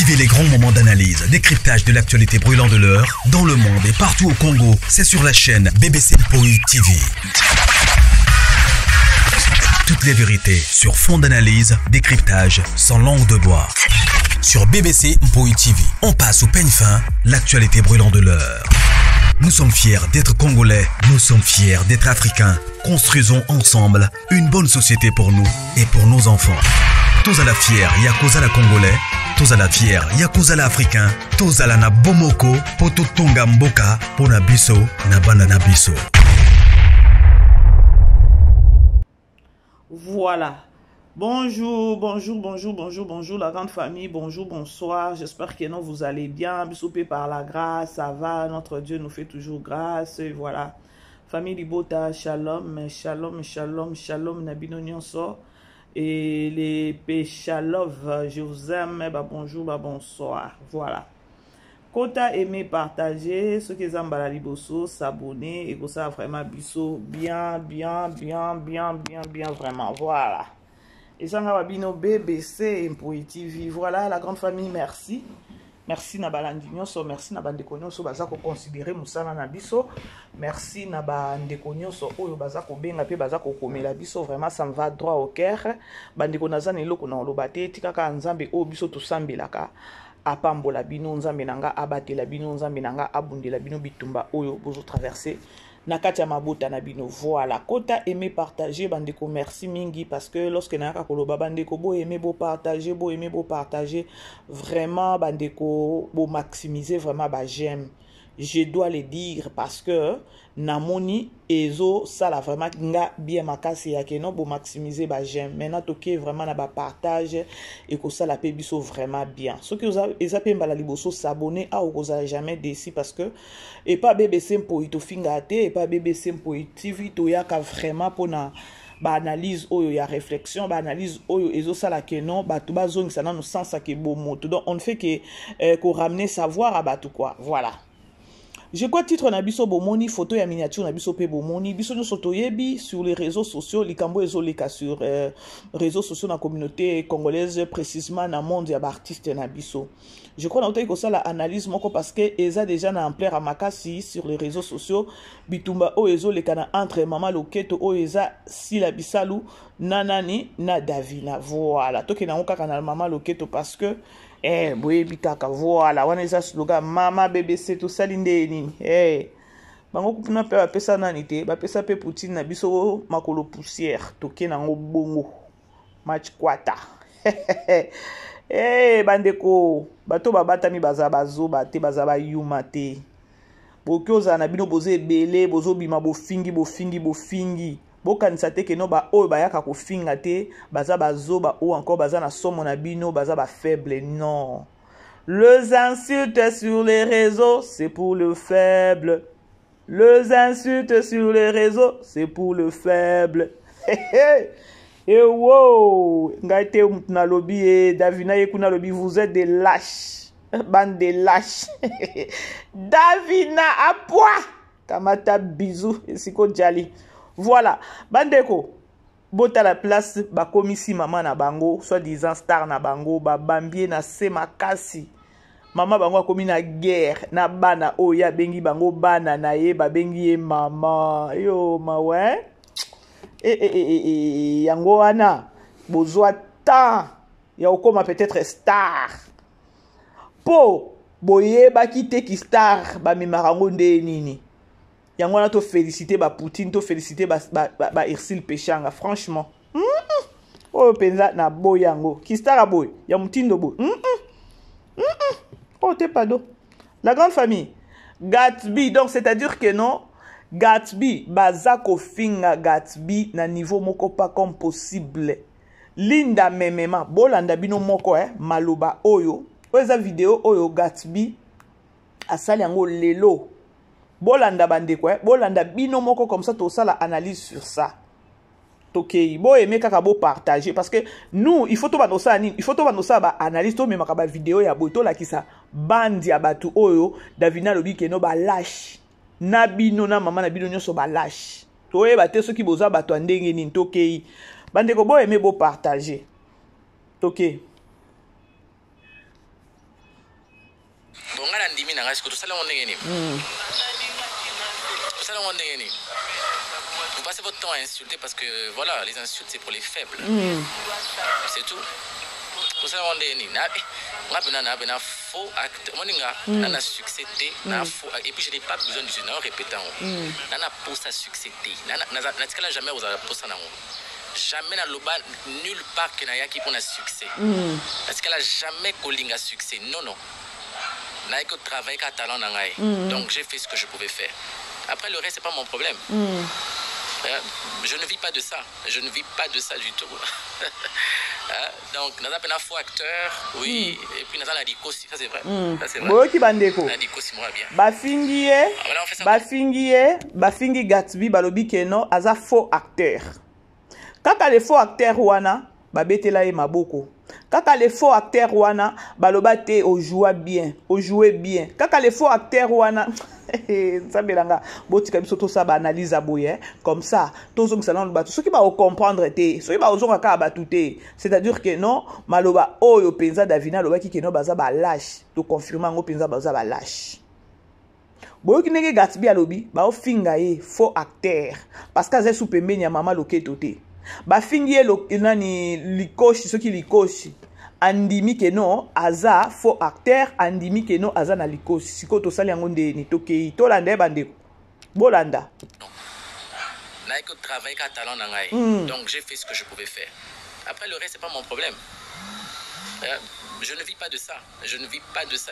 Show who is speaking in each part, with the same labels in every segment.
Speaker 1: Vivez les grands moments d'analyse, décryptage de l'actualité brûlante de l'heure, dans le monde et partout au Congo. C'est sur la chaîne BBC Mpoï TV. Toutes les vérités sur fond d'analyse, décryptage, sans langue de bois. Sur BBC Mpoï TV, on passe au peigne fin, l'actualité brûlante de l'heure. Nous sommes fiers d'être Congolais, nous sommes fiers d'être Africains. Construisons ensemble une bonne société pour nous et pour nos enfants. Tous à la fière, Yakozala Congolais. Tous à la fière, Yakozala Africain. Tous à la na Bomoko, Poto Tonga Mboka, Pona Biso, Nabana Nabiso.
Speaker 2: Voilà. Bonjour la grande famille, bonjour, bonsoir. J'espère que non, vous allez bien. Bissoupé par la grâce, ça va. Notre Dieu nous fait toujours grâce. Et voilà. Famille Libota, shalom, shalom, shalom, shalom, Nabino Nyonso. Et les péchalov, je vous aime. Bah, bonjour, bah, bonsoir. Voilà. Kota aimer partager, ceux qui aiment la liboso, s'abonner et que ça vraiment biso bien, vraiment. Voilà. Et ça va bino BBC Mpoï TV. Voilà la grande famille, merci. Merci na balandinyo so, merci na bandekonyo so baza ko considérer musala na biso. Merci na bandekonyo so oyo baza ko benga pe baza ko komela biso, vraiment ça me va droit au cœur. Bandeko nazana eloko na lobate tikaka nzambe o biso to sambelaka. Apambola bino nzambe nanga abatela bino nzambe nanga abundela bino bitumba oyo bozo traverser na kati ya mabota na bino. Voilà, kota aimer partager bandeko, merci mingi parce que lorsque na ka koloba bandeko bo aimer bo partager vraiment bandeko bo maximiser vraiment ba j'aime. Je dois le dire parce que namoni ezo ça la vraiment nga bien makasi ya keno bo maximiser ba j'aime. Maintenant toke vraiment na ba partage et que ça la pe biso vraiment bien. Ce que vous avez mbala liboso s'abonner à ou vous jamais déçu parce que et pas BBC Mpoï to fingate et pas BBC Mpoï TV to yaka vraiment pour na ba analyse oyo ya réflexion, ba analyse oyo ezo sala ke non ba to ba zone ça dans sens que bon mot. Donc on ne fait que qu'on ramener savoir à batou quoi. Voilà. Je crois titre na biso bomoni photo ya miniature na biso pe bomoni biso no sotoyebi sur les réseaux sociaux likambo ezoleka sur réseaux sociaux na communauté congolaise précisément na monde ya artiste na biso. Je crois na otayi ko sala analyse moko parce que eza déjà na ampleur à makasi sur les réseaux sociaux bitumba o ezoleka na entre mama loketo o eza Sila Bisalu nanani na Davina. Voilà, toke na kaka na mama loketo parce que boye bitaka. Voilà, wana eza slogan mama BBC to salinde nini bango kupuna pe bapesa nani te bapesa pe Poutine na biso makolo poussière toke nango bongo match kwata. Bandeko bato babatami baza bazoba te baza bayuma te bokyoza na bino bozo ebele bozo bima bofingi bokanisa te ke no ba oyo bayaka kofinga te baza bazoba ou encore baza na somo na bino baza ba faible. Non, les insultes sur les réseaux c'est pour le faible. Les insultes sur les réseaux c'est pour le faible. Et wow, ngaite na lobby Davina yekuna lobby, vous êtes des lâches. Bande de lâches. Davina à poids. Kamata bisou siko jali. Voilà, bandeko bota la place ba komisi mama na bango soi-disant star na bango ba bambie na sema kasi. Mama bango akomi na guerre na bana oya bengi bango bana na ye ba bengi ye mama. Yo mawe. Yango wana bozwa temps ya okoma peut-être star. Po boye ba kite ki star ba mimarango nde nini. Yango wana to féliciter ba Poutine, to féliciter ba Irsil Pechanga franchement. Oh penza na boy yango. Ki star boy, ya mutindo boy. Oh t'es pas do. La grande famille Gatsby, donc c'est-à-dire que non Gatsby bazako finga Gatsby na niveau moko pas comme possible. Linda memema bolanda bino moko maloba oyo oza vidéo oyo Gatsby asali yango lelo bolanda bandeko bolanda bino moko comme ça to sala analyse sur ça. Tokei bo aimer kaka bo partager parce que nous il faut to banosa nini il faut to banosa ba analyse to memaka ba vidéo ya boto la kisa bandi ya batu oyo Davina lobi ke no ba lâche na bino na mama na bino nyonso ba lâche to yeba te soki boza bato ndenge nini. Tokei bandeko bo aimer bo partager. Tokei
Speaker 3: ndimi na ngasiko to sala on ngeni. Sala on ngeni. Vous passez votre temps à insulter parce que voilà, les insultes c'est pour les faibles. C'est tout. Tout ça on ngeni. Na bena faux acte. Moninga na succès na faux et puis je n'ai pas besoin de répéter. Na pour ça succès. Na tikala jamais vous allez pour ça na. Jamais na loba nulle part que na yaki pour na succès. Parce qu'elle a jamais collinga succès. Non non. Na que travailler qu'à talent na ngai. Donc j'ai fait ce que je pouvais faire. Après le reste c'est pas mon problème. Je ne vis pas de ça. Je ne vis pas de ça du tout. Donc, nous avons un faux acteur, oui, et puis nous avons la dikosi, ça c'est vrai. Ça c'est vrai.
Speaker 2: Boyo ki bandeko.
Speaker 3: La dikosi moi bien.
Speaker 2: Bafingi Gatsby balobi keno aza faux acteur. Kaka le faux acteur wana babetela ye maboko. Kaka le faux acteur wana baloba te o joue bien, Kaka le faux acteur wana Sabelanga botika biso to sa ba analyse aboye comme ça tous on salon ba ceux qui va comprendre te ceux qui va ozonga ka ba touté c'est-à-dire que non maloba oyo penza davina loba ki keno baza ba lâche to confirmer ngo penza baza ba lâche boyo ki nenge Gatsby alobi ba o finga ye faux acteur parce que aza sous pembeni ya mama loketo te ba fingi ye nani likoshi ceux qui likoshi andimi que non aza faux acteur andimi que non aza na likosi siko to sali yango ndeni tokei to landa bandeko bolanda
Speaker 3: na que travailler qu'à talent na ngai donc j'ai fait ce que je pouvais faire après le reste c'est pas mon problème je ne vis pas de ça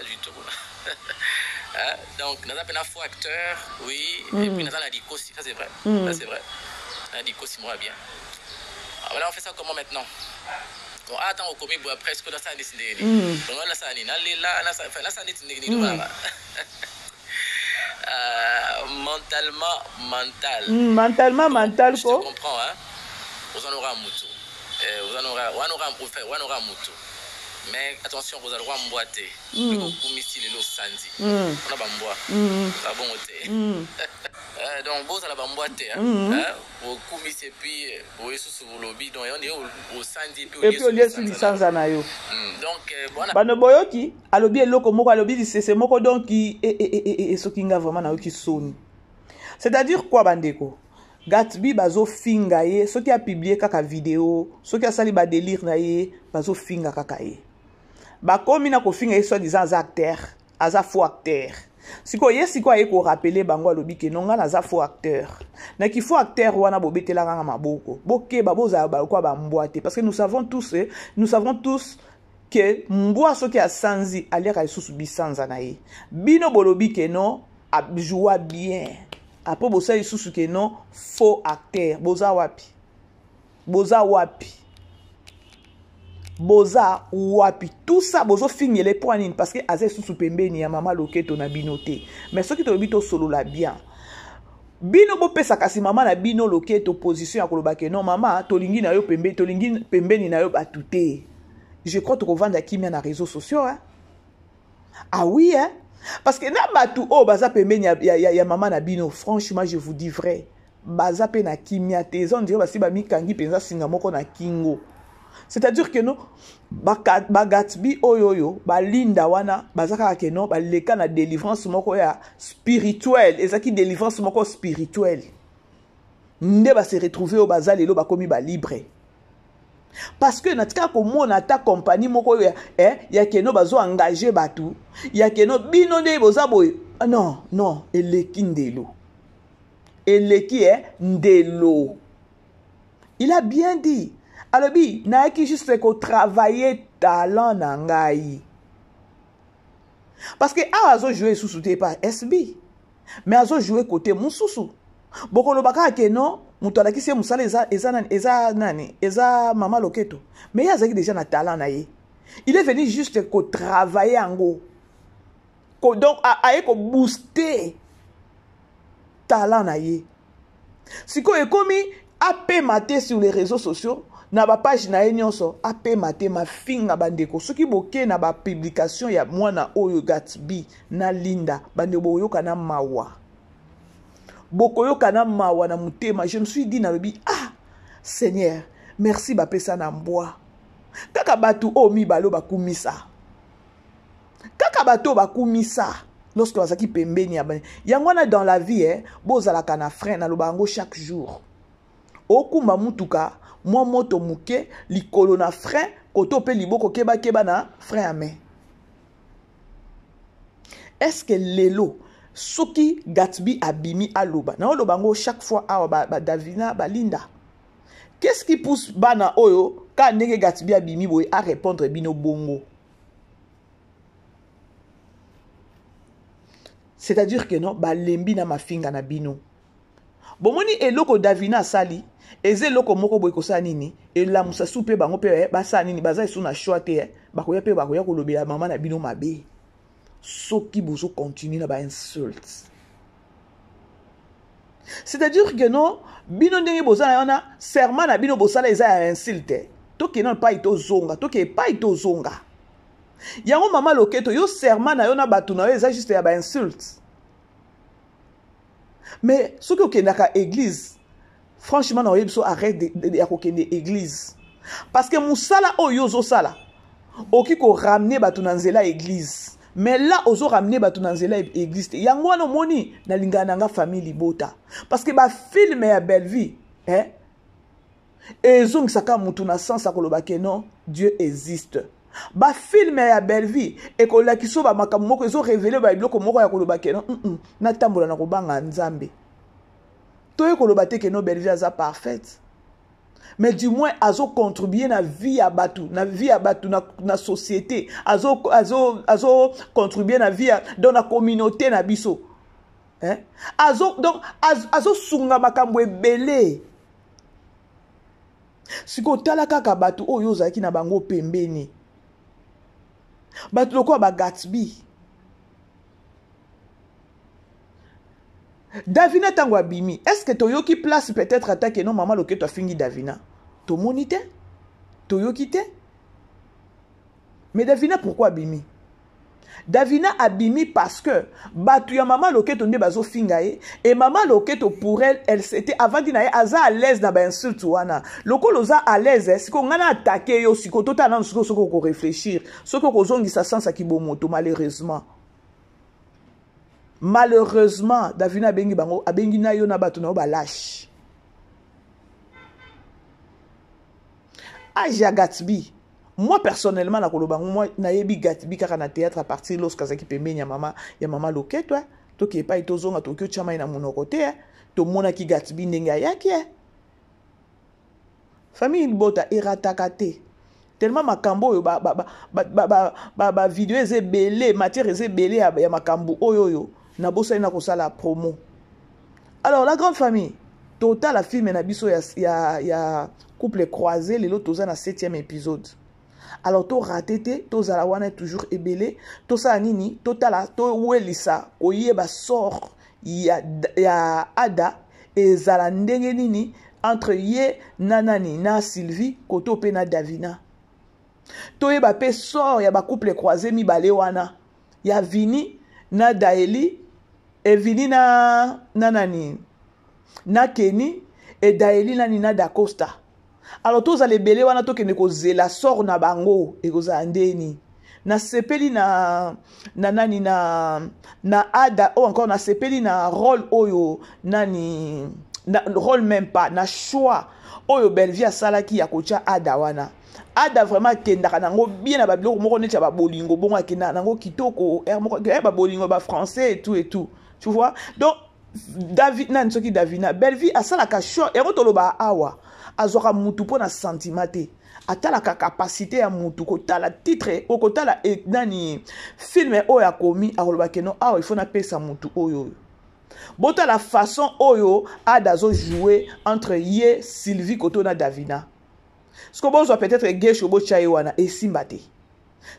Speaker 3: du tout donc nous avons un faux acteur oui et puis nous avons la likosi ça c'est vrai ça c'est vrai la likosi moi bien voilà on fait ça comment maintenant. Bon, attends, on commet presque dans ça décidé. Donc là ça ni là ça décidé
Speaker 2: mentalement mental
Speaker 3: je
Speaker 2: quoi.
Speaker 3: Tu comprends hein. Vous en aurez un moutou. Vous en aurez un moutou. Mais attention, vous allez voir m'boiter. Vous missi les sanzi. On a bamboa. Ça bon côté. Donc vous allez m'boiter hein. Vous commissi et puis vous êtes sous le lobby donc on est au sanzi
Speaker 2: et puis on est sous licence na yo.
Speaker 3: Donc voilà.
Speaker 2: Bano boyoki alobi eloko moko alobi c'est moko donc et sokinga vraiment na yo ki soni. C'est-à-dire quoi bandeko? Gatsby bazo finga ye, ce qui a publié kaka vidéo, ce qui a sali ba délire na ye, bazo finga kaka ye. Ba komi na ko finga ye soi-disant acteur, aza faux acteur. Siko ye ko rappeler bango alobi ke nonga na za faux acteur. Na ki faux acteur wana bobetela nga maboko. Boke baboza ba kwa ba mboate parce que nous savons tous que mboa ce qui a sanzi alera isusu bisanza na ye. Bino bolobi ke non a joua bien. Après bosa isusu ke non faux acteur boza wapi tout ça bozo finir les points parce que aze isusu pembeni ya mama loketo na binote mais ce qui te bito solo la bien bino bo pesa kasi mama na bino loketo position ya koloba ke non mama tolingi na yo pembeni na yo batute je crois que vendre kimia na réseaux sociaux hein ah oui hein. Parce que na batu o baza pembeni ya mama na bino franchement je vous dis vrai baza pe na kimia te on dirait basi ba mikangi penza singa moko na kingo c'est-à-dire que no ba Gatsby oyoyo ba linda wana baza ka ke no ba leka na délivrance moko ya spirituelle ezaki délivrance moko spirituelle nde ba se retrouver o baza lelo ba komi ba libre. Parce que natika komona ta compagnie moko ya keno bazo engager batu ya keno bino nde boza boy non eleki ndelo ndelo il a bien dit alobi na ki juste ko travailler talent na ngai parce que azo jouer sous pas SB mais azo jouer côté mususu bokolo baka keno muto alakisi musala eza mama loketo mais il azaki déjà na talent na ye il est venu juste ko travailler ango ko donc a ko booster talent na ye siko ekomi ape maté sur les réseaux sociaux na ba page na ye nyonso ape maté ma finga bandeko soki boke na ba publication ya mwana oyo Gatsby na linda bande boyoka na mawa bokoyoka na mawa na mutema je me suis dit na lobi Seigneur merci ba pesa na mbwa kaka batu o mi balo bakumisa kaka bato bakumisa lorsque bazaki pembeni ya bani yangwana dans la vie bozalaka na frein na lobango chaque jour okumba mutuka mwa moto muke likolo na frein koto pe liboko keba na frein à main. Est-ce que lelo soki Gatsby abimi aloba na lobango chaque fois awa ba Davina balinda? Qu'est-ce qui pousse bana oyo ka ndenge Gatsby abimi boye à répondre bino bongo? C'est-à-dire que non ba lembi na mafinga na bino. Bomoni eloko Davina sali eze eloko moko boye kosala nini elamusa soupe bango pe basala nini baza esu na choix te bakoya pe bakoya kolobela mama na bino mabe. Soki bozo continue na ba insulte. C'est-à-dire que non bino ndenge bozala yana serment na bino bosala eza ya insulte. Toke non pa ito zonga, toke pa ito zonga. Yango mama loketo yo serment na yo na batu na yo eza juste ya ba insulte. Mais ce que vous avez église, franchement, vous avez arrête de église. Parce que Moussala o yozo sala, oki ko ramener batunanzela église. Mais là, ozo ramener batunanzela église. Yango no moni na lingana nga famille bota. Parce que ba film ya belle vie, et zong saka mutuna sans akoloba ke non, Dieu existe. Ba film ya belle vie et ko la kiso ba makambo moko ezo révéler ba biloko moko ya koloba ke non na tambola na kobanga nzambe to ekoloba te ke no belle vie aza parfaite mais du moins azo contribuer na vie ya batu na société azo contribuer na vie dans la communauté na biso azo sunga makambo ebele siko tala kaka batu oyo ozaki na bango pembeni. Batuloko ba Gatsby. Davina tango abimi. Est-ce que toyoki place peut-être attaque non maman loke to fingi Davina? To monite? Toyoki te? Mais Davina pourquoi abimi? Davina abimi parce que batu ya maman loketo nde bazo fingaye et maman loketo pour elle c'était avant dinaye aza à l'aise na ba insulte wana lokolo za à l'aise siko ngana attaquer yo siko tota na siko ko réfléchir siko ko zongisa sansa kibomoto malheureusement Davina bengi bango abengi na yo na batu na ba lâche Aja Gatsby. Moi personnellement na koloba moi na yebi Gatsby kaka na théâtre à partir lorsque azaki pembeni ya mama loketo to ki pa itozonga to ki chama ina monoko te to mona ki Gatsby ndenge ayaki famille bota erataka te tellement makambo yo ba vidéo eze belé matière eze belé ya makambo oyo na bosa ina kosala promo. Alors la grande famille total la film na biso ya couple croisé lelo toza na 7e épisode. Alors to raté te to zala wana toujours ebelé to sa nini to tala to welisa oyeba sort ya Ada et zala ndenge nini entre ye nanani na Sylvie koto pe na Davina to yeba pe sort ya ba couple croisé mi bale wana ya Vini na Daeli et Vini na nanani na Kenny et Daeli nani na Da Costa. Alors tous les belé wana to kene ko zela sort na bango e ko za ndeni na sepeli na nani na Ada ou encore na sepeli na rôle oyo nani na rôle même pas na choix oyo Belvia salaki ya kocha Ada wana Ada vraiment kendaka nango bien na babiloko moko neti ba bolingo bongo akenda nango kitoko moko ba bolingo ba français et tout tu vois donc David nan soki Davina Belvia asalaka choix et rotoloba awa azoka mutu po na sentimate atala ka capacité ya mutu ko tala titre o ko tala nani film o ya komi akoloba keno awa il faut na pesa mutu oyo bota la façon oyo Ada zo jouer entre ye Sylvie koto na Davina ce que bozo peut-être gauche bo chai wana e simbate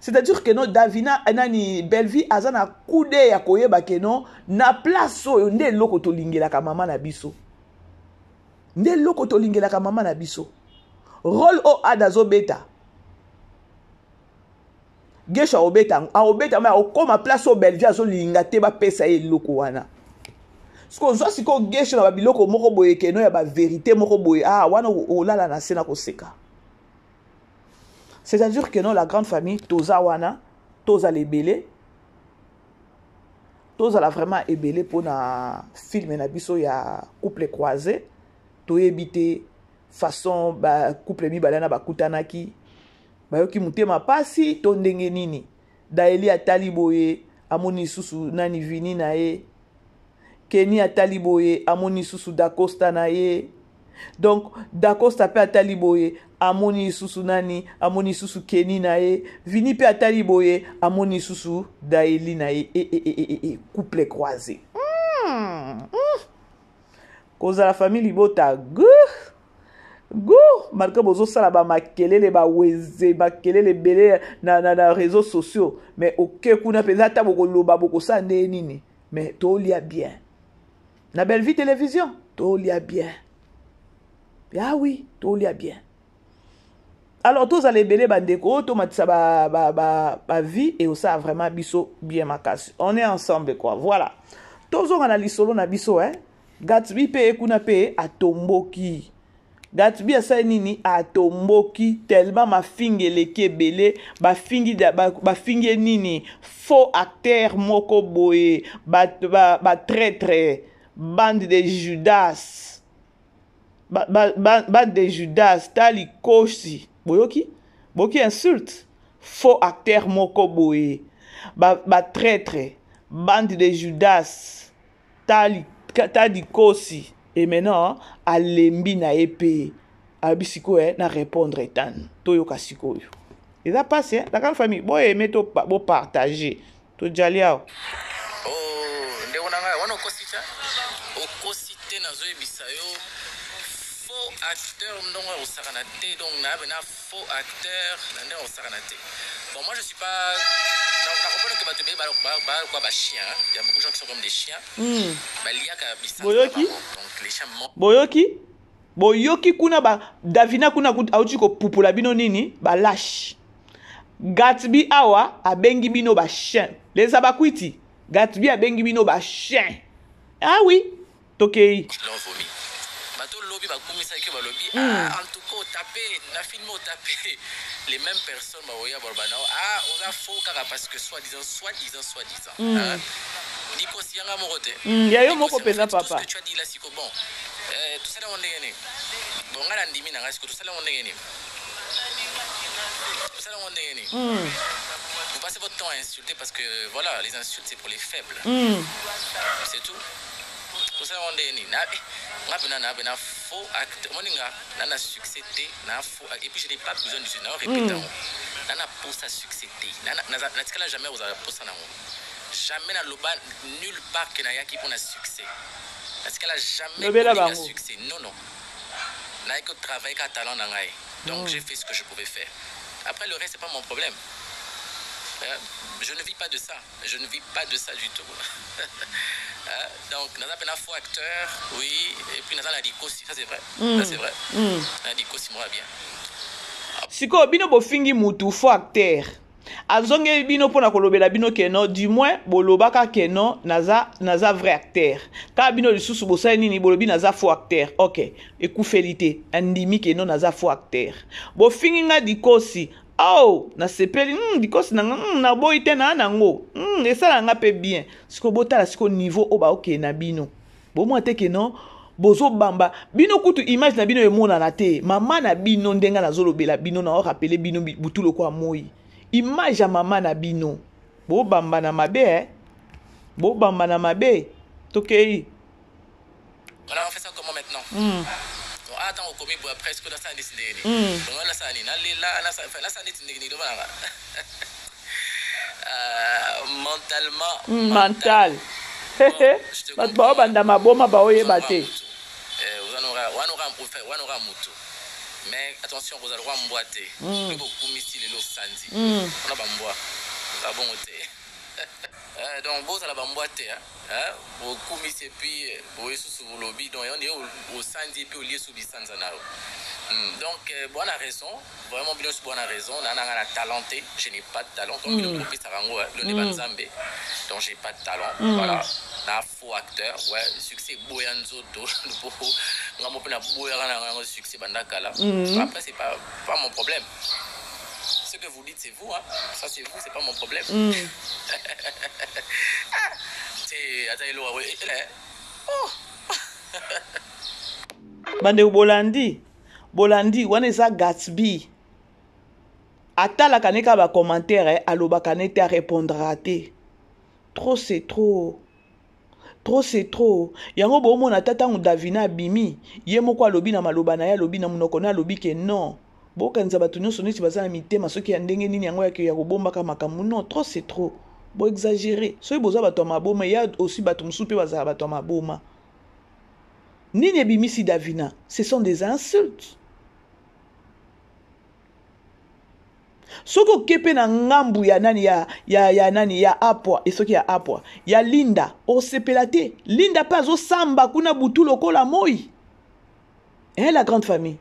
Speaker 2: c'est-à-dire que no Davina nani Belvie azana kude ya koyeba keno na place oyo nde loko to lingela ka mama na biso nde loko to lingela ka mama na biso rôle o Ada zo beta gesha obeta ma okoma place o Belvia zo linga te ba pesa e loko wana sko zo siko gesha na biloko moko boye keno ya ba vérité moko boye wana olala na sena ko seka. C'est-à-dire que non la grande famille toza wana toza lebele tous ala vraiment ebele pour na film na biso ya couple croisé to ebité façon ba couple mi balana bakutanaki bayoki mutema pasi to ndenge nini Daeli atali boye amoni susu nani vini na ye Kenny atali boye amoni susu Dacosta na ye donc Dacosta pe atali boye amoni susu nani amoni susu Kenny na ye vini pe atali boye amoni susu Daeli na ye couple croisé cause la famille bota go malgré bozo sala ba makelele ba weze makelele belé na réseaux sociaux mais OK kuna peza ta boko loba boko sa nini mais to lia bien na belle vie télévision to lia bien ah oui to lia bien alors tous allez belé bandeko to matisa ba vie et ça vraiment biso bien makasi on est ensemble quoi voilà tous on analyse solo na biso Gatsby pe kuna pe atomboki Gatsby asa nini atomboki tellement ma fingeleke belé ba fingi nini faux acteur moko boye ba traître bande de Judas bande de Judas tali koshi boyoki insulte faux acteur moko boye ba traître bande de Judas tali koshi. Et maintenant, à l'embi na épée, à bisiko na répondre tan. Toyo kasiko. Et ça passe, la grande famille. Bon, aimer to partager. To jaliao.
Speaker 3: Oh, ndeko nanga wana okosita. Okosite na zoe bisayo. Faux acteur ndongo osakana te donc na bena faux acteur na ndongo osakana te. Bon, moi je suis pas na comprendre que bato ba ba chien, il y a beaucoup de gens qui sont comme des chiens. Ba liaka bisa.
Speaker 2: Boyoki.
Speaker 3: Donc les chiens
Speaker 2: Boyoki kuna ba Davina kuna auti ko pupula bino nini ba lâche. Gatsby awa abengi bino ba chien. Les abakwiti. Gatsby abengi bino ba chien. Ah oui. Tokei.
Speaker 3: L'envomi. Bato lobby ba komisa ke ba lobby en tout cas tapé na film au tapé les mêmes personnes ba oya borbana on a faux kaka parce que soi-disant Nico sianga morote
Speaker 2: ya yo moko pesa papa
Speaker 3: tout ce que tu as dit là siko bon tout ça là on est bon ngala ndimi na ngasiko tout ça là on est vous passez votre temps à insulter parce que voilà les insultes c'est pour les faibles c'est tout tout ça on est na faux acte moninga na succès na faux et puis je n'ai pas besoin de ça na répéter na pour ça succès na tikala jamais vous avez pour ça na jamais na loba nulle part que na yaki pour na succès parce qu'elle a jamais eu succès non na que travailler ka talent na ngai donc j'ai fait ce que je pouvais faire après le reste c'est pas mon problème je ne vis pas de ça du tout donc nous avons un faux acteur oui et puis nous avons la dikosi ça c'est vrai la dikosi moi bien
Speaker 2: siko bino bofingi mutu faux acteur azonge bino pona kolobela bino keno du moins bolobaka keno naza vrai acteur ka bino lisusu bosai nini bolobi naza faux acteur OK ekufélité andimi keno naza faux acteur bofingi nga dikosi oh na sepeli dikosi na boyi te na nango esala nga pe bien siko botala siko niveau oba OK na bino bomwa te keno bozo bamba bino kutu image na bino emona na te mama na bino ndenga nazolobela bino na rappeler bino butulo kwa moi image ya mama na bino bo bamba na mabe tokei
Speaker 3: voilà on fait ça comment maintenant attends au commis pour presque dans ça décidé donc là ça ni là ça décidé ni devant
Speaker 2: mental ba banda maboma ba oyeba te
Speaker 3: on aura moto mais attention vous allez voir mboité beaucoup missile le sandi on a bamboa ça bon donc vous allez bamboité beaucoup missile puis vous sous le lobby donc on est au sandi puis au lieu sous bisanza na donc bonne raison vraiment bien bonne raison on a talenté je n'ai pas de talent comme le groupe Sarango le Nebanzambe donc j'ai pas de talent voilà na faux acteur ouais succès boyanzo to ngamo pena boyana na succès bandakala après c'est pas mon problème ce que vous dites c'est vous ça c'est vous c'est pas mon problème
Speaker 2: Bande Bolandi wana eza Gatsby atalaka neka ba commentaire alobaka nete a répondre te. Trop c'est trop. Trop c'est trop. Yango bo mona tatangu Davina bimi ye moko alobi na maloba na ya alobi na munoko na alobi ke non. Bo kanza batu nyonso neti baza na mitema soki ya ndenge nini yango ya kobomba ka makambo non trop c'est trop. Bo exagérer. Soki boza bato maboma ya aussi bato musupe baza bato maboma. Nini ebimisi Davina, ce sont des insultes. Soko kepe na ngambu ya nani ya nani ya apwa et soki ya apwa ya Linda osepelate Linda pas au samba kuna butu lokola moi. La grande famille.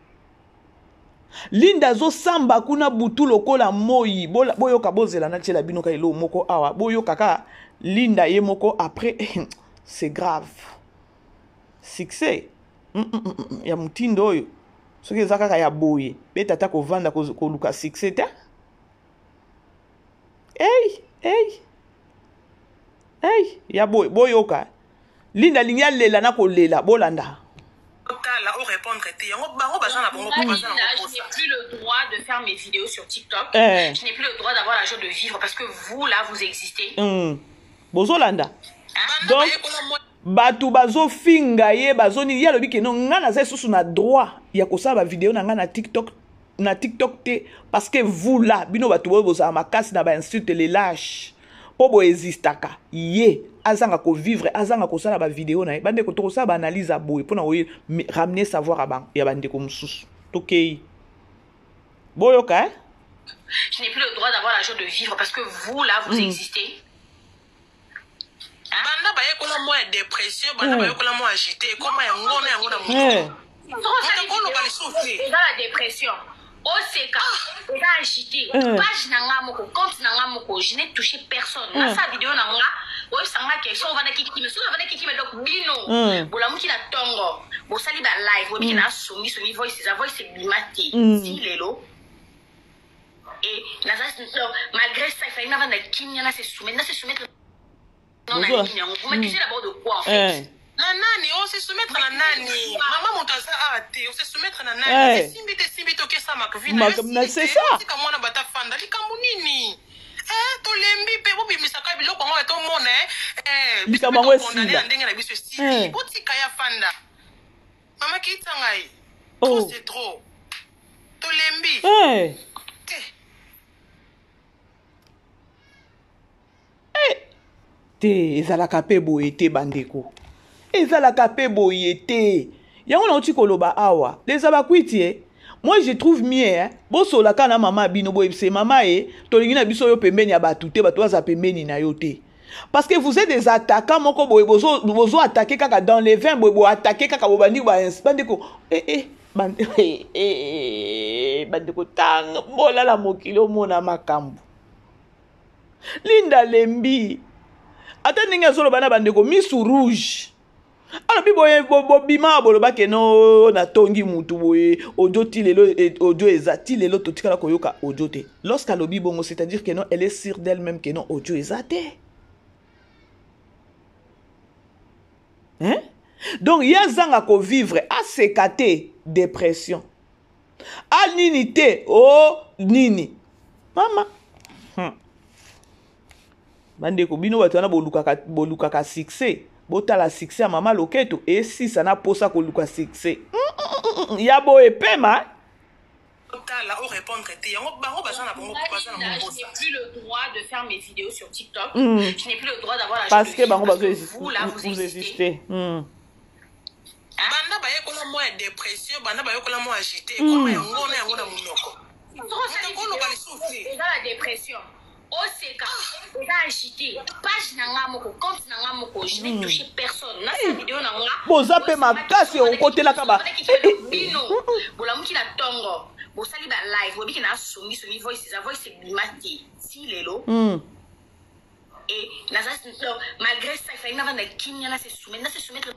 Speaker 2: Linda zo samba kuna butu lokola moi boyo kabozela na tshela bino ka elo moko awa boyo kaka Linda ye moko après c'est grave. Succès ya mutindo oyo soki eza kaka ya boye pe tata kovanda koluka succès ta ya boyoka Linda lingi lela na kolela bolanda
Speaker 4: Je n'ai plus le droit de faire mes vidéos sur TikTok. Je n'ai plus le droit d'avoir la joie de vivre parce que vous là vous existez.
Speaker 2: Bozolanda donc batu bazo finga ye bazo ni ya lobi ke non ngana za susu na droit ya kosala ba vidéo na ngana TikTok te parce que vous là bino batu boza makasi na ba insulte les lâches po bo existaka ye azanga ko vivre azanga kosala ba vidéo na bande ko to ba analyse a boye pona ramener savoir a ya bande ko mususu tokei boyoka
Speaker 4: je n'ai plus le droit d'avoir la joie de vivre parce que vous là vous existez.
Speaker 5: Banda ba yekola mo dépression banda ba yekola mo agité comment ya ngona ya ngona mutu
Speaker 4: la dépression oseka eza agité page na nga moko compte na nga moko je n'ai touché personne na sa vidéo na nga o sanga ke so vana kiki me so vana kiki me donc bino bolamuki na tongo bo sali ba live bo bina songi voice za voice bimati si lelo et malgré ça il fallait na vana kinya na se soumettre. Non, vous m'accusez d'abord de quoi en fait?
Speaker 5: Nani, on se soumettre à nani. Maman montaza ate, on se soumettre à nani. Simbi toke sa makvina.
Speaker 2: C'est ça.
Speaker 5: Tika mwana bata fanda likambu nini? To lembi pe bo bimisaka biloko ngo to mona
Speaker 2: biso bango esila.
Speaker 5: Ndenge na biso stili. Botika ya fanda. Mama kitsa ngai. Trop c'est trop. To lembi.
Speaker 2: Te ezalaka pe boye te bandeko ezalaka pe boye te yango na uti koloba awa les abakwiti moi je trouve mieux bosolaka na mama bino boye c'est mama tolingi na biso yo pembeni ya batu te batu baza pembeni na yo te parce que vous êtes des attaquants moko boye bozo attaquer kaka dans les vins boye bo attaquer kaka bobandi ba bandeko bandeko tanga bola la mokilo mona makambo Linda lembi ata ndenge azoloba na bandeko misu rouge alobi boye bobima boloba ke no natongi mutu boye audio tilelo audio ezati lelo totikala koyoka audio te lorsqu'alobi bongo c'est-à-dire que non elle est sûre d'elle-même que non audio ezate donc yazanga ko vivre a sekate dépression a nini te nini mama bandeko bino bato wana bolukaka succès botala succès ya mama loketo esisa na posa koluka succès ya boye pema
Speaker 4: je n'ai plus le droit de faire mes vidéos sur TikTok. Je n'ai plus le droit d'avoir la
Speaker 2: parce que
Speaker 4: vous là vous existez.
Speaker 5: Banda ba yekola mo dépression banda ba yekola mo agité comment ya ngona ya ngona munoko.
Speaker 4: La dépression oseka eza agité page na nga moko compte na nga moko je n'ai touché personne na sa vidéo na nga
Speaker 2: boza pe makasi okotelaka ba
Speaker 4: bino bolamuki na tongo bosali ba live bobiki na songi voice za voice bimati si lelo et malgré ça il fallait na vana kinya na se soumettre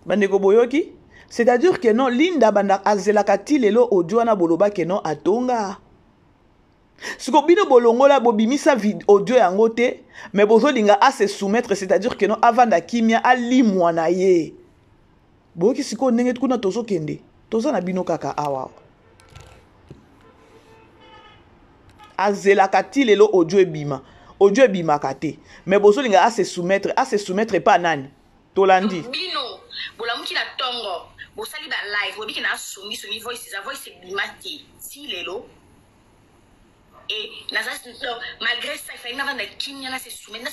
Speaker 2: bandeko boyoki c'est-à-dire que non Linda banda azelaka ti lelo audio na boloba que non atonga Siko bino bolongola bobimisa audio yango te, mais bozolinga a se soumettre, c'est-à-dire que non avant da kimia alimwa na ye. Boki siko ndenge kuna tozo kende. Toza na bino kaka awa. Azela kati lelo audio ebima. Audio ebima kate. Mais bozolinga a se soumettre pas nani. Tolandi.
Speaker 4: Bino, bolamuki na tongo. Bosali ba live, bobiki na sumi voice, sa voice ebimati. Si lelo. Et malgré ça, il fallait avoir des kimia là, se soumettre.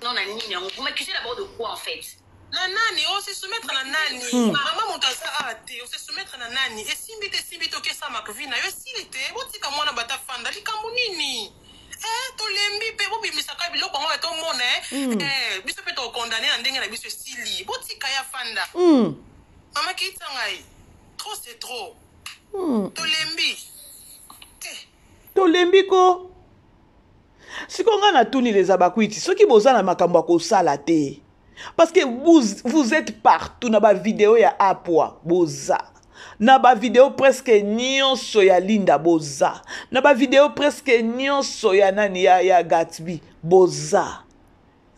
Speaker 4: Non, nani, vous m'accusez d'abord de quoi en fait?
Speaker 5: Na nani, on se soumettre na nani. Maman montaza ate, on se soumettre na nani. Et simbi to kesa makvina, yo silite, botika mwana bata fanda likambo nini? To lembi pe bobi misaka biloko ngo to mona biso pe to condamner na ndenge na biso sili. Botika ya fanda. Mama kitsa ngai. Trop c'est trop. To lembi.
Speaker 2: Tolembi ko sikonga na tuni les abakwiti soki boza na makambo akosala te parce que vous êtes partout na ba vidéo ya apwa boza na ba vidéo presque nyonso ya Linda boza na ba vidéo presque nyonso ya nani ya Gatsby boza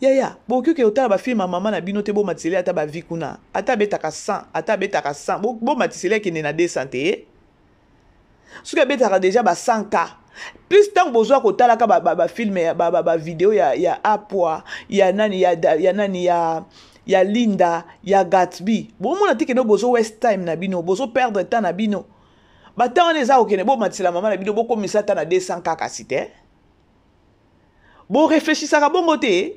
Speaker 2: ya boki ke otala ba film mama na bino te bo matisele ata ba vie kuna ata betaka 100 bo matisele ki na 200 te soki betaka déjà ba 100K. Plus tant besoin ko talaka ba film ba vidéo ya apwa ya nani ya Linda ya Gatsby bon mona tike no bozo waste time na bino bozo perdre temps na bino ba temps on eza okene bo matisela mama na bino bo komisa ta na 200K kasi te bo réfléchissaka bongo te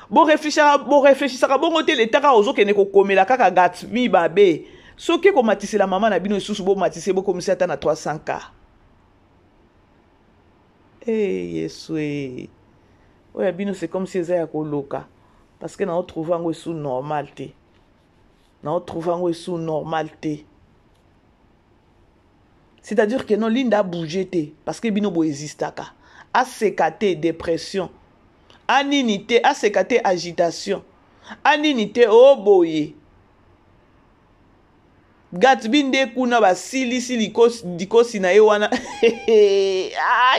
Speaker 2: bo réfléchissaka bongo te le taka ozo kene ko komela kaka Gatsby babe soki ko matisela mama na bino susu bo matise bo komisa ta na 300K. Yeswe. Ouais, bino c'est comme si ça koloka parce que na trouver ngo sous normalité. Na trouver ngo sous normalité. C'est-à-dire que non Linda bougé te parce que bino bo existaka. A sécaté dépression. Aninité, a sécaté agitation. Aninité oh boye. Gatsby nde kuna ba sili dikosi na ye wana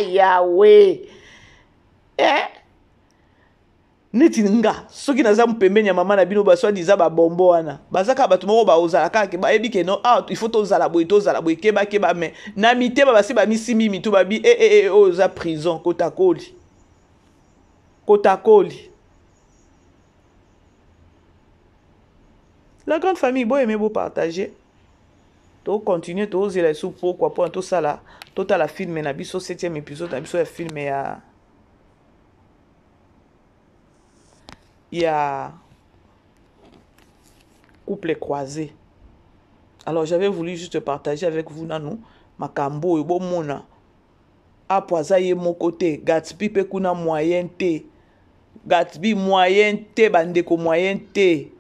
Speaker 2: yawe neti nga soki naza mpembeni ya mama na bino baswa diza ba bombo wana bazaka bato moko ba ozala kaka ba yebi ke no il faut tozala boye keba mais na miteba basi ba misimi mitu babi oza prison kotakoli la grande famille boye aimez beau partager. To continuer to oser la sous pourquoi pour tout ça là total la film na biso 7e épisode na biso ya film ya couple croisé. Alors j'avais voulu juste partager avec vous nanou makambo e bo mona apoza ye mon côté Gatsby pe kuna moyen te Gatsby moyen te bandeko moyen te.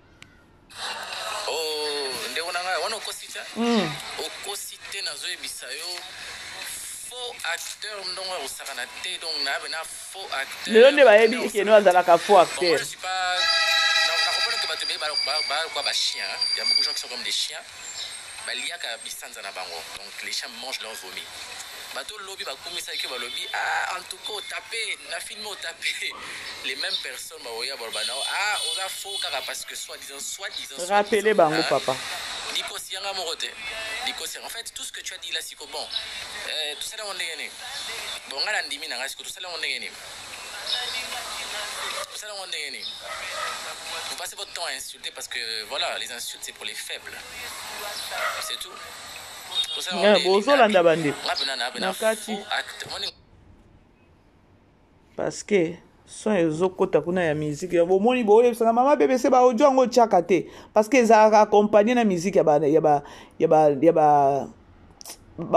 Speaker 3: Okosite na zoe bisayo faux acteur ndongo osakana te donc na bena faux acteur
Speaker 2: le nde ba yebi ke no azala ka faux acteur.
Speaker 3: Je suis pas na comprendre que bato ba quoi ba chien il y a beaucoup de gens qui sont comme des chiens baliaka bisanza na bango donc les chiens mangent leur vomi bato lobby ba komisa ke ba lobby en tout cas taper na film au taper les mêmes personnes ba oya borbana on a faux car parce que soi-disant
Speaker 2: rappelez bango papa
Speaker 3: Dikosi yanga morote. Dikosi en fait tout ce que tu as dit là c'est bon. Tout ça là on est né. Bon ngala ndimi na ngasiko tout ça là on est né. Tout ça là on est né. Vous passez votre temps à insulter parce que voilà, les insultes c'est pour les faibles. C'est tout. Tout ça là on est né.
Speaker 2: Parce que son ezokota kuna ya musique ya bomoni boye sanga mama BBC ba audio ngo chaka te parce que za accompagner na musique ya ba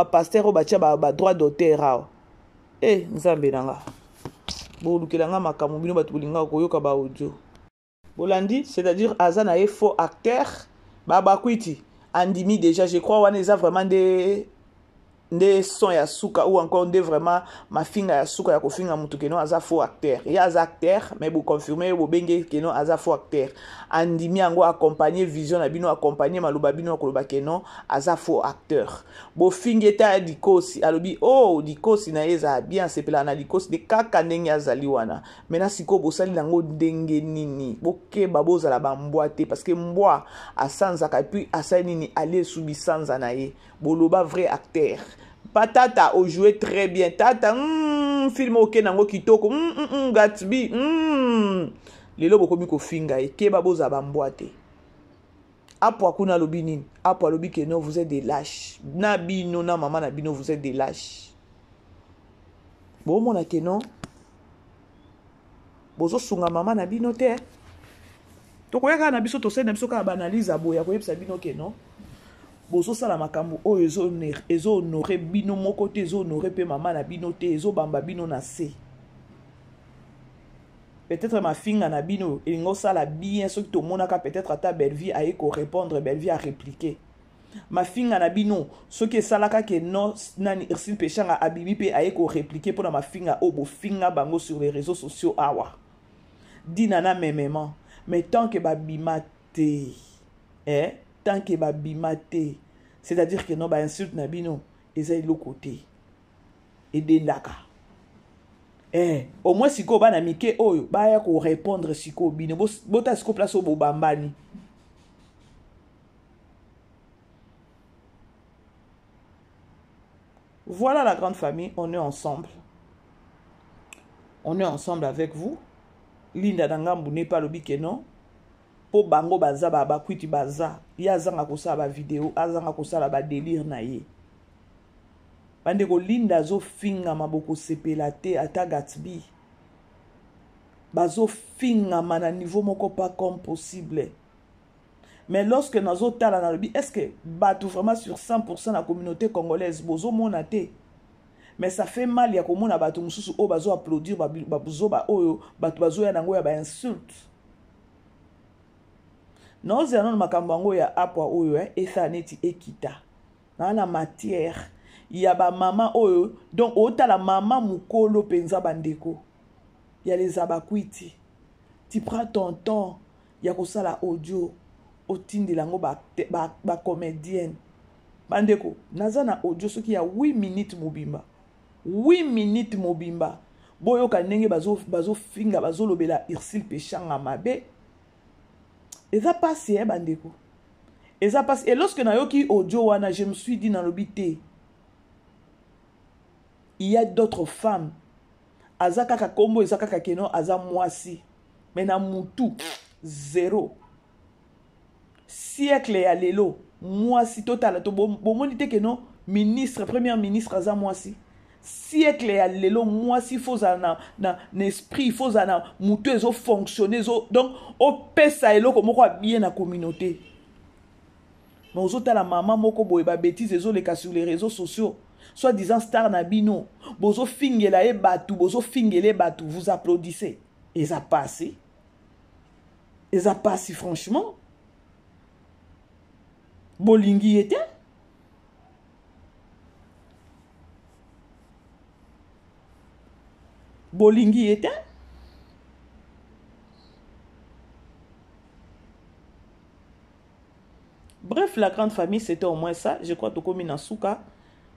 Speaker 2: pasteur ba tia ba droit d'auteur nzambe nanga bolukela nga makamu bino batu linga koyoka ba audio bolandi c'est-à-dire azana e faux acteur ba kwiti andimi déjà je crois wana eza vraiment nde son ya suka ou encore nde vraiment mafinga ya suka ya kofinga mutu keno aza faux acteur ya aza acteur mais bo confirmer bo benge keno aza faux acteur andimi yango accompagner vision na bino accompagner maluba bino koloba keno aza faux acteur bo fingeta dikosi alobi oh dikosi na eza bien sepela na dikosi de kaka ndenge azali wana mena siko bosali nango ndenge nini bokeba bozala bambwate parce que mbwa asanzaka puis asali nini aller subisanza na ye boloba vrai acteur pas tata au jouer très bien tata film ok nango kitoko Gatsby lelo bokomi ko finga e keba boza bambwate apo akuna lobi nini apo lobi que non vous êtes des lâches na bino na maman na bino vous êtes des lâches bon mona que non bozo sunga maman na bino te to koyaka na biso to sena biso ka banalize aboya ko yebisa bino que non bozo sala makambo oyo ezo honorer bino moko te ezo honorer pe maman na bino te ezo bamba bino na se peut-être ma finga na bino elingo sala bien soki to monaka peut-être ata Belleville aye ko répondre Belleville a répliquer ma finga na bino soki esalaka ke non nani Ursule Pechanga abibi pe aye ko répliquer pour na ma finga obo finga bango sur les réseaux sociaux awa dinana memement mais tant que babima te tant que babima te c'est-à-dire que non ba insulte na bino ezali lo côté et dendaka au moins siko bana mike oyo baya ko répondre siko bino bota siko place au bobambani voilà la grande famille on est ensemble avec vous Linda Nangambu n'est pas le bique non po bango baza ba kwiti baza ya zanga ko sala ba vidéo azanga ko sala ba délire na ye bande ko Linda zo finga maboko sepela te ata Gatsby bazo finga mana niveau moko pas comme possible mais lorsque nazo tala na lobi est-ce que batu vraiment sur 100% la communauté congolaise bozo mona te mais ça fait mal ya ko mona batu mususu o bazo applaudir babuzo ba oyo batu bazo ya nango ya ba insulte non c'est un makambo ya apwa oyo esa neti ekita na matière ya ba maman oyo donc ota la maman mukolo penza bandeko ya les abakwiti tu prends ton temps ya ko sala audio otindi lango ba comédienne bandeko nazana audio soki ya 8 minutes mobimba 8 minutes mobimba boyo ka ndenge bazo finga bazo lobela Ursule Pechanga mabe eza passé bandeko eza passé et lorsque nayoki audio wana je me suis dit dans l'obité il y a d'autres femmes azaka ka kombo ezaka ka keno aza mwasi mais na mutu zéro siècle ya lelo mwasi total to bomoni te keno ministre premier ministre aza mwasi siècle ya lelo mwasi foza na esprit foza na mutu ezo fonctionner donc o pesa eloko moko bien na communauté mais ozota la maman moko boye ba bêtise ezo leka sur les réseaux sociaux soit disant star na bino bozo fingela e batu bozo fingele batu vous applaudissez et ça passe franchement bolingi était bolingi était bref la grande famille c'était au moins ça je crois que comme Nasuka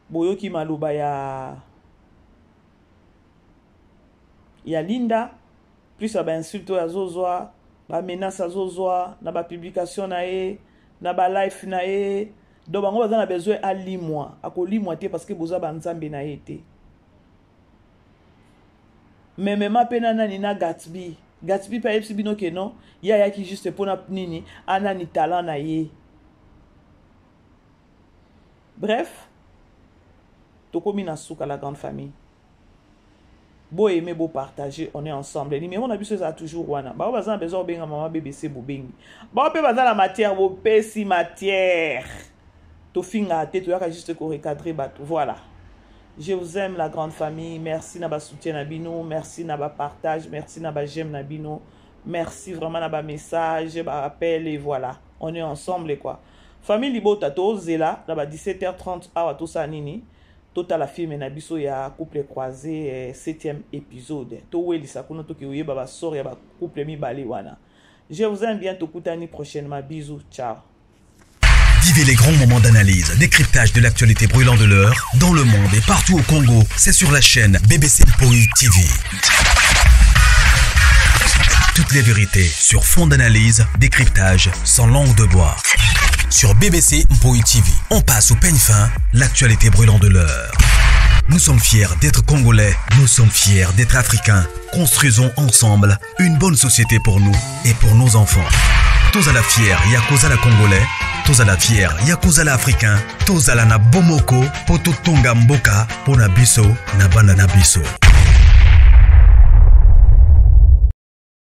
Speaker 2: boyoki maluba ya Linda plus ba insulte ya zozwa ba menace ya zozwa na ba publication na e na ba live na e do bango baza na besoin alimwa akolimwa te parce que boza ba nzambe na été mais même pena nani na Gatsby pa yepsi bino ke non ya ki juste pona nini anani talent na ye bref tokomi na suka la grande famille beau aimer beau partager on est ensemble les numéros na biso ça toujours wana ba baza besoin benga maman BBC bobengi ba pe baza la matière bo pesi matière to finga te to yaka juste ko recadrer bato voilà. Je vous aime la grande famille. Merci na ba soutien na bino, merci na ba partage, merci na ba j'aime na bino. Merci vraiment na ba message, ba appel et voilà. On est ensemble et quoi. Famille Libo tato zela na ba 17h30 awa to sa nini. Total la film na biso ya couple croisé 7e épisode. To welisa kuno to ki oyeba ba sor ya ba couple mibale wana. Je vous aime bien tokutani prochainement. Bisous, ciao.
Speaker 1: Vivez les grands moments d'analyse, décryptage de l'actualité brûlante de l'heure, dans le monde et partout au Congo. C'est sur la chaîne BBC Mpoï TV. Toutes les vérités sur fond d'analyse, décryptage sans langue de bois. Sur BBC Mpoï TV, on passe au peigne fin, l'actualité brûlante de l'heure. Nous sommes fiers d'être Congolais, nous sommes fiers d'être Africains. Construisons ensemble une bonne société pour nous et pour nos enfants. Tous à la fière, Yakozala Congolais. Tous à la fière, Yakozala Africain. Tous à la na bomoko, poto tonga mboka, pona biso, na bana na biso.